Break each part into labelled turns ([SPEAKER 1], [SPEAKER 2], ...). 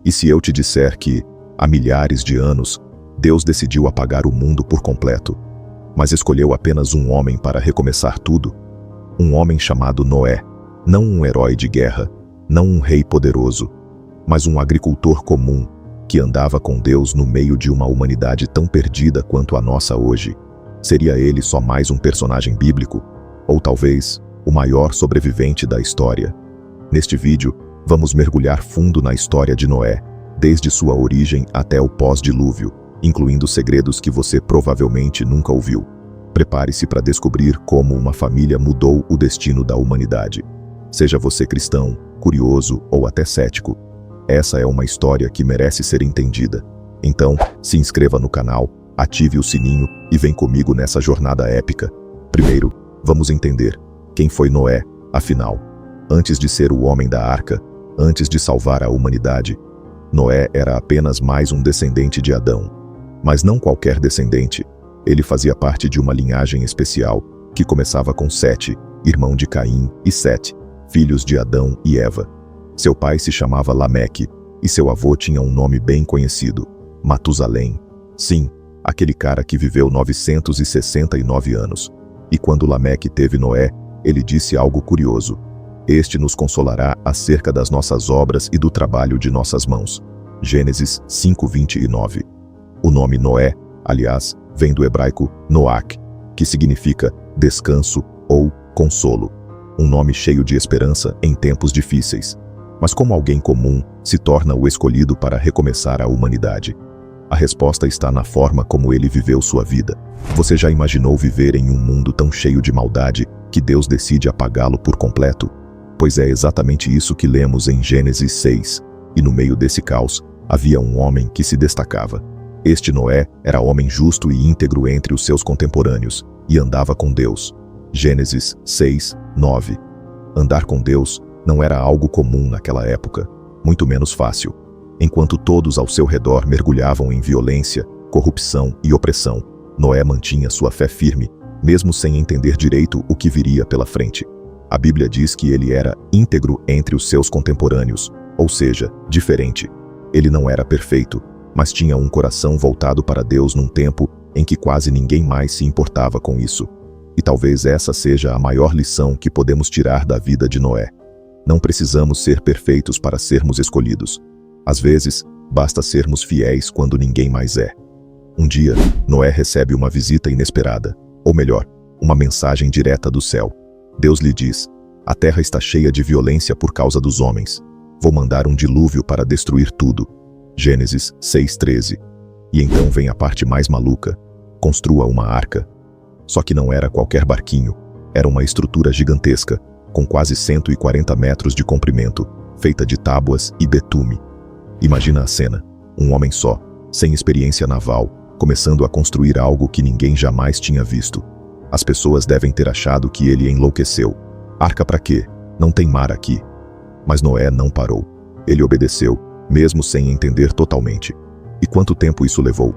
[SPEAKER 1] E se eu te disser que, há milhares de anos, Deus decidiu apagar o mundo por completo, mas escolheu apenas um homem para recomeçar tudo? Um homem chamado Noé, não um herói de guerra, não um rei poderoso, mas um agricultor comum que andava com Deus no meio de uma humanidade tão perdida quanto a nossa hoje. Seria ele só mais um personagem bíblico? Ou talvez o maior sobrevivente da história? Neste vídeo, vamos mergulhar fundo na história de Noé, desde sua origem até o pós-dilúvio, incluindo segredos que você provavelmente nunca ouviu. Prepare-se para descobrir como uma família mudou o destino da humanidade. Seja você cristão, curioso ou até cético, essa é uma história que merece ser entendida. Então, se inscreva no canal, ative o sininho e vem comigo nessa jornada épica. Primeiro, vamos entender quem foi Noé, afinal. Antes de ser o homem da arca, antes de salvar a humanidade, Noé era apenas mais um descendente de Adão. Mas não qualquer descendente. Ele fazia parte de uma linhagem especial, que começava com Sete, irmão de Caim, e Sete, filhos de Adão e Eva. Seu pai se chamava Lameque, e seu avô tinha um nome bem conhecido, Matusalém. Sim, aquele cara que viveu 969 anos. E quando Lameque teve Noé, ele disse algo curioso: "Este nos consolará acerca das nossas obras e do trabalho de nossas mãos." Gênesis 5:29. O nome Noé, aliás, vem do hebraico Noach, que significa descanso ou consolo. Um nome cheio de esperança em tempos difíceis. Mas como alguém comum se torna o escolhido para recomeçar a humanidade? A resposta está na forma como ele viveu sua vida. Você já imaginou viver em um mundo tão cheio de maldade que Deus decide apagá-lo por completo? Pois é exatamente isso que lemos em Gênesis 6. E no meio desse caos, havia um homem que se destacava. Este Noé era homem justo e íntegro entre os seus contemporâneos, e andava com Deus. Gênesis 6:9. Andar com Deus não era algo comum naquela época, muito menos fácil. Enquanto todos ao seu redor mergulhavam em violência, corrupção e opressão, Noé mantinha sua fé firme, mesmo sem entender direito o que viria pela frente. A Bíblia diz que ele era íntegro entre os seus contemporâneos, ou seja, diferente. Ele não era perfeito, mas tinha um coração voltado para Deus num tempo em que quase ninguém mais se importava com isso. E talvez essa seja a maior lição que podemos tirar da vida de Noé. Não precisamos ser perfeitos para sermos escolhidos. Às vezes, basta sermos fiéis quando ninguém mais é. Um dia, Noé recebe uma visita inesperada, ou melhor, uma mensagem direta do céu. Deus lhe diz: "A terra está cheia de violência por causa dos homens. Vou mandar um dilúvio para destruir tudo." Gênesis 6:13. E então vem a parte mais maluca: construa uma arca. Só que não era qualquer barquinho, era uma estrutura gigantesca, com quase 140 metros de comprimento, feita de tábuas e betume. Imagina a cena: um homem só, sem experiência naval, começando a construir algo que ninguém jamais tinha visto. As pessoas devem ter achado que ele enlouqueceu. Arca pra quê? Não tem mar aqui. Mas Noé não parou. Ele obedeceu, mesmo sem entender totalmente. E quanto tempo isso levou?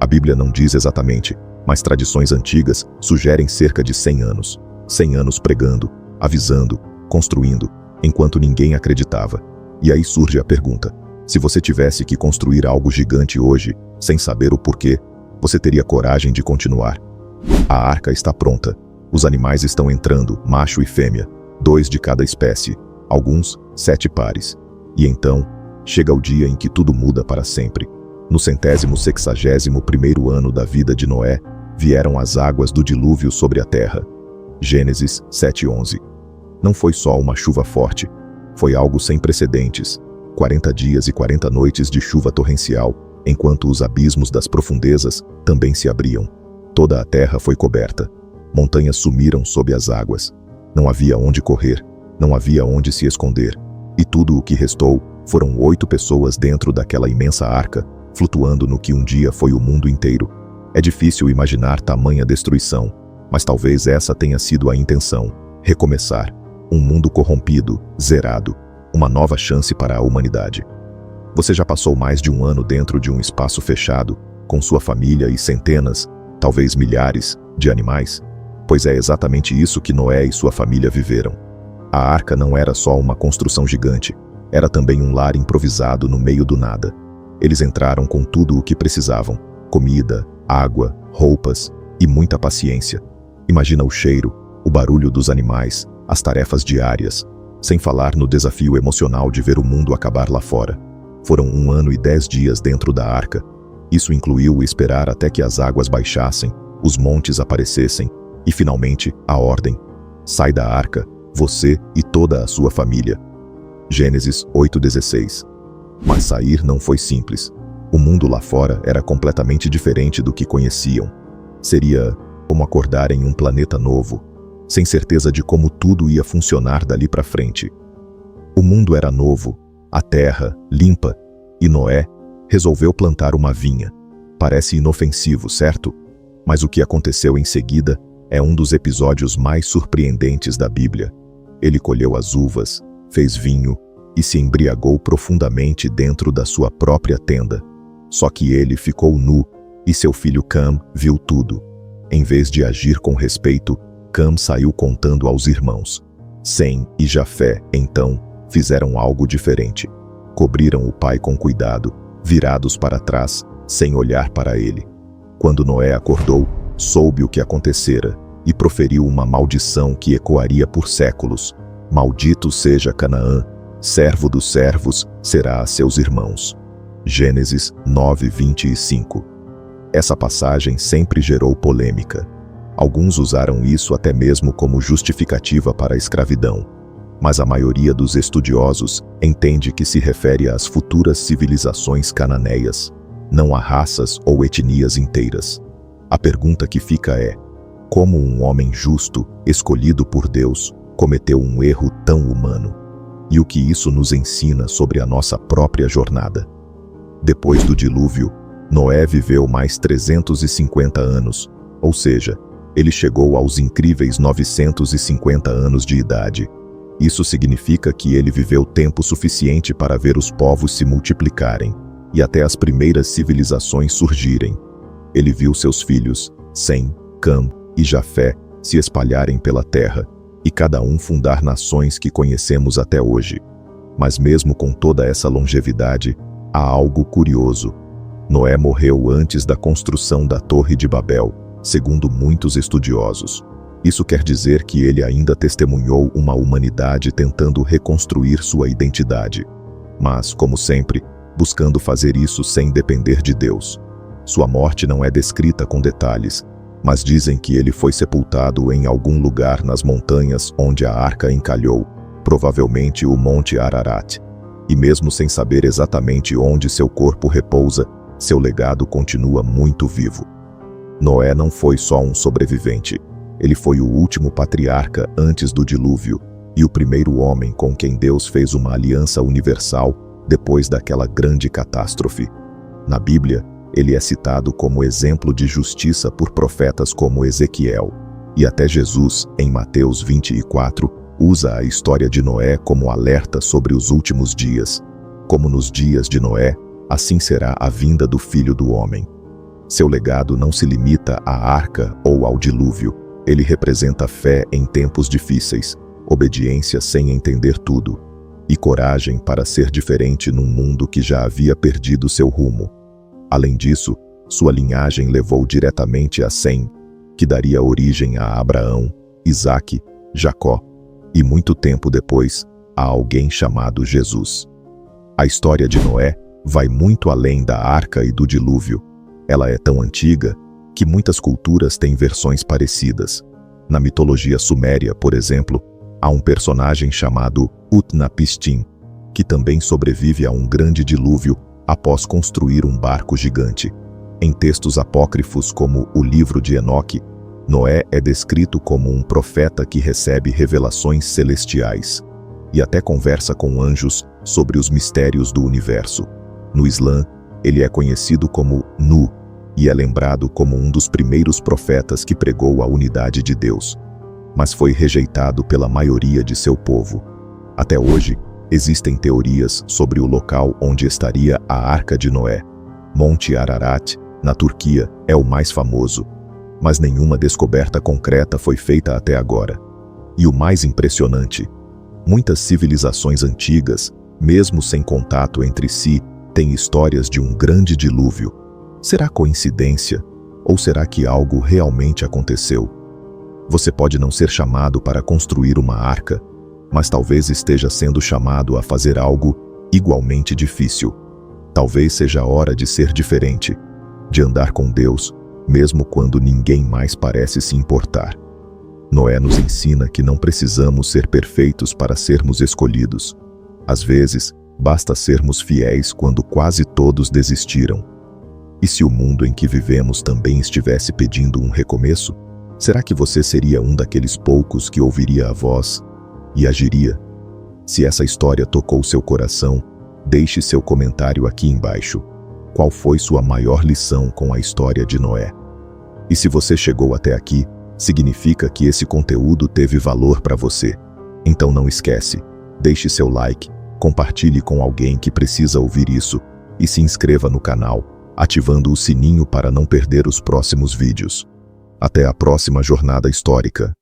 [SPEAKER 1] A Bíblia não diz exatamente, mas tradições antigas sugerem cerca de 100 anos. 100 anos pregando, avisando, construindo, enquanto ninguém acreditava. E aí surge a pergunta: se você tivesse que construir algo gigante hoje, sem saber o porquê, você teria coragem de continuar? A arca está pronta. Os animais estão entrando, macho e fêmea, 2 de cada espécie, alguns 7 pares. E então, chega o dia em que tudo muda para sempre. No 161º ano da vida de Noé, vieram as águas do dilúvio sobre a terra. Gênesis 7:11. Não foi só uma chuva forte, foi algo sem precedentes. 40 dias e 40 noites de chuva torrencial, enquanto os abismos das profundezas também se abriam. Toda a terra foi coberta. Montanhas sumiram sob as águas. Não havia onde correr, não havia onde se esconder. E tudo o que restou foram 8 pessoas dentro daquela imensa arca, flutuando no que um dia foi o mundo inteiro. É difícil imaginar tamanha destruição, mas talvez essa tenha sido a intenção: recomeçar. Um mundo corrompido, zerado, uma nova chance para a humanidade. Você já passou mais de um ano dentro de um espaço fechado, com sua família e centenas, talvez milhares, de animais? Pois é exatamente isso que Noé e sua família viveram. A arca não era só uma construção gigante, Era também um lar improvisado no meio do nada. Eles entraram com tudo o que precisavam: comida, água, roupas e muita paciência. Imagina o cheiro, o barulho dos animais, as tarefas diárias, sem falar no desafio emocional de ver o mundo acabar lá fora. Foram 1 ano e 10 dias dentro da arca. Isso incluiu esperar até que as águas baixassem, os montes aparecessem e, finalmente, a ordem: sai da arca, você e toda a sua família. Gênesis 8:16. Mas sair não foi simples. O mundo lá fora era completamente diferente do que conheciam. Seria como acordar em um planeta novo, sem certeza de como tudo ia funcionar dali para frente. O mundo era novo, a terra limpa, e Noé resolveu plantar uma vinha. Parece inofensivo, certo? Mas o que aconteceu em seguida é um dos episódios mais surpreendentes da Bíblia. Ele colheu as uvas, fez vinho e se embriagou profundamente dentro da sua própria tenda. Só que ele ficou nu e seu filho Cam viu tudo. Em vez de agir com respeito, Cam saiu contando aos irmãos. Sem e Jafé, então, fizeram algo diferente. Cobriram o pai com cuidado, virados para trás, sem olhar para ele. Quando Noé acordou, soube o que acontecera e proferiu uma maldição que ecoaria por séculos. Maldito seja Canaã, servo dos servos será a seus irmãos. Gênesis 9:25. Essa passagem sempre gerou polêmica. Alguns usaram isso até mesmo como justificativa para a escravidão, mas a maioria dos estudiosos entende que se refere às futuras civilizações cananeias, não a raças ou etnias inteiras. A pergunta que fica é: como um homem justo, escolhido por Deus, cometeu um erro tão humano? E o que isso nos ensina sobre a nossa própria jornada? Depois do dilúvio, Noé viveu mais 350 anos, ou seja, ele chegou aos incríveis 950 anos de idade. Isso significa que ele viveu tempo suficiente para ver os povos se multiplicarem e até as primeiras civilizações surgirem. Ele viu seus filhos, Sem, Cam e Jafé, se espalharem pela terra e cada um fundar nações que conhecemos até hoje. Mas mesmo com toda essa longevidade, há algo curioso. Noé morreu antes da construção da Torre de Babel, segundo muitos estudiosos. Isso quer dizer que ele ainda testemunhou uma humanidade tentando reconstruir sua identidade. Mas, como sempre, buscando fazer isso sem depender de Deus. Sua morte não é descrita com detalhes, mas dizem que ele foi sepultado em algum lugar nas montanhas onde a arca encalhou, provavelmente o Monte Ararat. E mesmo sem saber exatamente onde seu corpo repousa, seu legado continua muito vivo. Noé não foi só um sobrevivente. Ele foi o último patriarca antes do dilúvio e o primeiro homem com quem Deus fez uma aliança universal depois daquela grande catástrofe. Na Bíblia, ele é citado como exemplo de justiça por profetas como Ezequiel. E até Jesus, em Mateus 24, usa a história de Noé como alerta sobre os últimos dias. Como nos dias de Noé, assim será a vinda do Filho do Homem. Seu legado não se limita à arca ou ao dilúvio. Ele representa fé em tempos difíceis, obediência sem entender tudo, e coragem para ser diferente num mundo que já havia perdido seu rumo. Além disso, sua linhagem levou diretamente a Sem, que daria origem a Abraão, Isaque, Jacó, e muito tempo depois, a alguém chamado Jesus. A história de Noé vai muito além da arca e do dilúvio. Ela é tão antiga que muitas culturas têm versões parecidas. Na mitologia suméria, por exemplo, há um personagem chamado Utnapishtim, que também sobrevive a um grande dilúvio após construir um barco gigante. Em textos apócrifos como o livro de Enoque, Noé é descrito como um profeta que recebe revelações celestiais e até conversa com anjos sobre os mistérios do universo. No Islã, ele é conhecido como Nu e é lembrado como um dos primeiros profetas que pregou a unidade de Deus, mas foi rejeitado pela maioria de seu povo. Até hoje, existem teorias sobre o local onde estaria a Arca de Noé. Monte Ararat, na Turquia, é o mais famoso, mas nenhuma descoberta concreta foi feita até agora. E o mais impressionante, muitas civilizações antigas mesmo sem contato entre si, têm histórias de um grande dilúvio. Será coincidência? Ou será que algo realmente aconteceu? Você pode não ser chamado para construir uma arca, mas talvez esteja sendo chamado a fazer algo igualmente difícil. Talvez seja a hora de ser diferente, de andar com Deus, mesmo quando ninguém mais parece se importar. Noé nos ensina que não precisamos ser perfeitos para sermos escolhidos. Às vezes, basta sermos fiéis quando quase todos desistiram. E se o mundo em que vivemos também estivesse pedindo um recomeço, será que você seria um daqueles poucos que ouviria a voz e agiria? Se essa história tocou seu coração, deixe seu comentário aqui embaixo. Qual foi sua maior lição com a história de Noé? E se você chegou até aqui, significa que esse conteúdo teve valor para você. Então não esquece, deixe seu like, compartilhe com alguém que precisa ouvir isso e se inscreva no canal, ativando o sininho para não perder os próximos vídeos. Até a próxima jornada histórica.